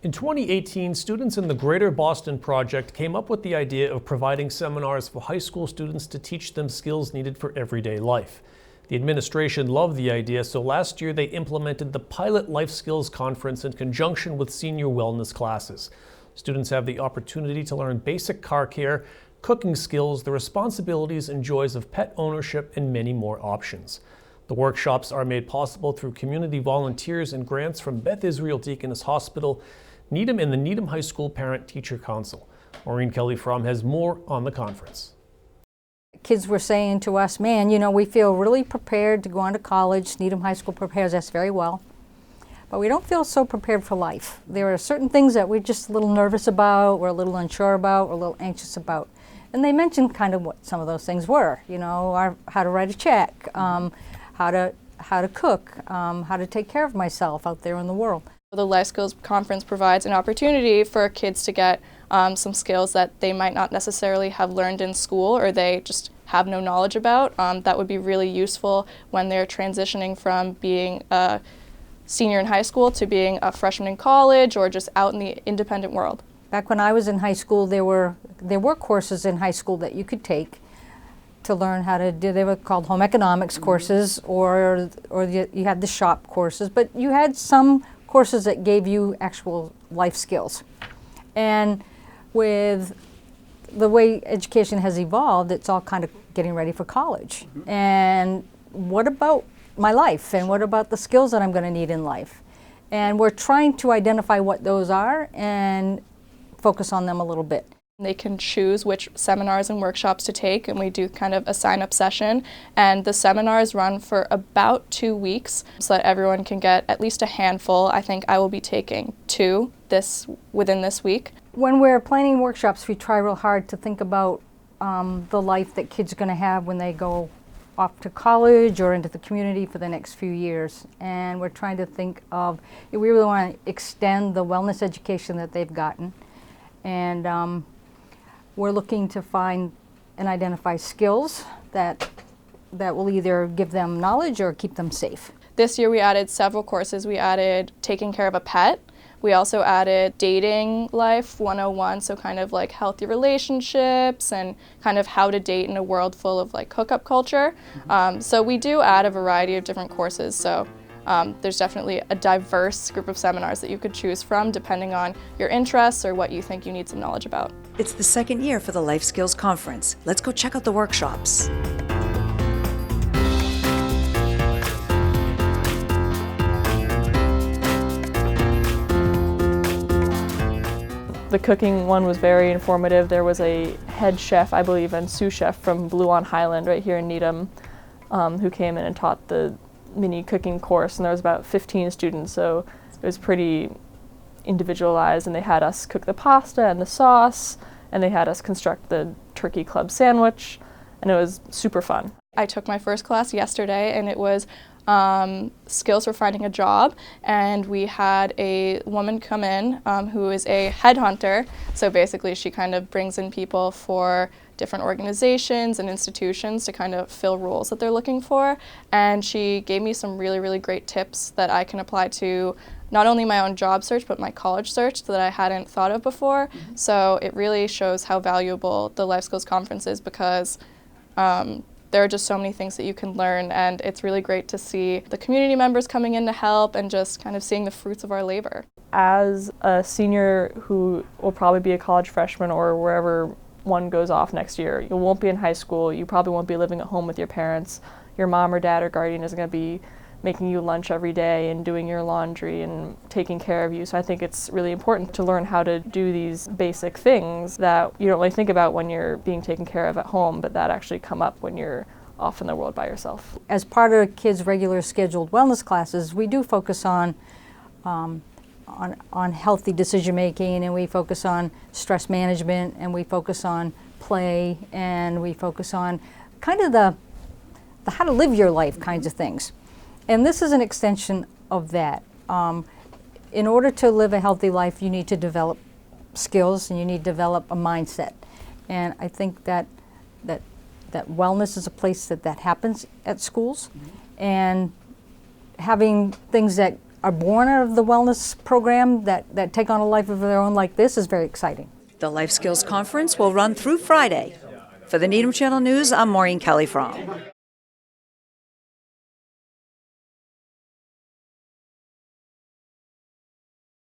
In 2018, students in the Greater Boston Project came up with the idea of providing seminars for high school students to teach them skills needed for everyday life. The administration loved the idea, so last year they implemented the Pilot Life Skills Conference in conjunction with senior wellness classes. Students have the opportunity to learn basic car care, cooking skills, the responsibilities and joys of pet ownership, and many more options. The workshops are made possible through community volunteers and grants from Beth Israel Deaconess Hospital, Needham, and the Needham High School Parent-Teacher Council. Maureen Kelly-Fromm has more on the conference. Kids were saying to us, man, you know, we feel really prepared to go on to college. Needham High School prepares us very well. But we don't feel so prepared for life. There are certain things that we're just a little nervous about, we're a little unsure about, we're a little anxious about. And they mentioned kind of what some of those things were, you know, how to write a check, how to cook, how to take care of myself out there in the world. The Life Skills Conference provides an opportunity for kids to get some skills that they might not necessarily have learned in school or they just have no knowledge about. That would be really useful when they're transitioning from being a senior in high school to being a freshman in college or just out in the independent world. Back when I was in high school, there were courses in high school that you could take to learn how to do, they were called home economics courses, or you had the shop courses, but you had some courses that gave you actual life skills. And with the way education has evolved, it's all kind of getting ready for college. And what about my life? And what about the skills that I'm going to need in life? And we're trying to identify what those are and focus on them a little bit. They can choose which seminars and workshops to take, and we do kind of a sign-up session. And the seminars run for about 2 weeks so that everyone can get at least a handful. I think I will be taking 2 within this week. When we're planning workshops, we try real hard to think about the life that kids are going to have when they go off to college or into the community for the next few years. And we're trying to think of, we really want to extend the wellness education that they've gotten. And we're looking to find and identify skills that will either give them knowledge or keep them safe. This year we added several courses. We added taking care of a pet. We also added dating life 101, so kind of like healthy relationships and kind of how to date in a world full of like hookup culture. So we do add a variety of different courses. So there's definitely a diverse group of seminars that you could choose from depending on your interests or what you think you need some knowledge about. It's the second year for the Life Skills Conference. Let's go check out the workshops. The cooking one was very informative. There was a head chef, I believe, and sous chef from Blue on Highland right here in Needham who came in and taught the mini cooking course, and there was about 15 students, so it was pretty individualized, and they had us cook the pasta and the sauce, and they had us construct the turkey club sandwich, and it was super fun. I took my first class yesterday, and it was skills for finding a job, and we had a woman come in who is a headhunter, so basically she kind of brings in people for different organizations and institutions to kind of fill roles that they're looking for, and she gave me some really, really great tips that I can apply to not only my own job search but my college search that I hadn't thought of before. So it really shows how valuable the Life Skills Conference is because there are just so many things that you can learn, and it's really great to see the community members coming in to help and just kind of seeing the fruits of our labor. As a senior who will probably be a college freshman or wherever one goes off next year, you won't be in high school, you probably won't be living at home with your parents, your mom or dad or guardian isn't going to be making you lunch every day and doing your laundry and taking care of you. So I think it's really important to learn how to do these basic things that you don't really think about when you're being taken care of at home, but that actually come up when you're off in the world by yourself. As part of kids' regular scheduled wellness classes, we do focus on healthy decision making, and we focus on stress management, and we focus on play, and we focus on kind of the how to live your life kinds of things. And this is an extension of that. In order to live a healthy life, you need to develop skills and you need to develop a mindset. And I think that wellness is a place that happens at schools. And having things that are born out of the wellness program that take on a life of their own like this is very exciting. The Life Skills Conference will run through Friday. For the Needham Channel News, I'm Maureen Kelly-Fromm.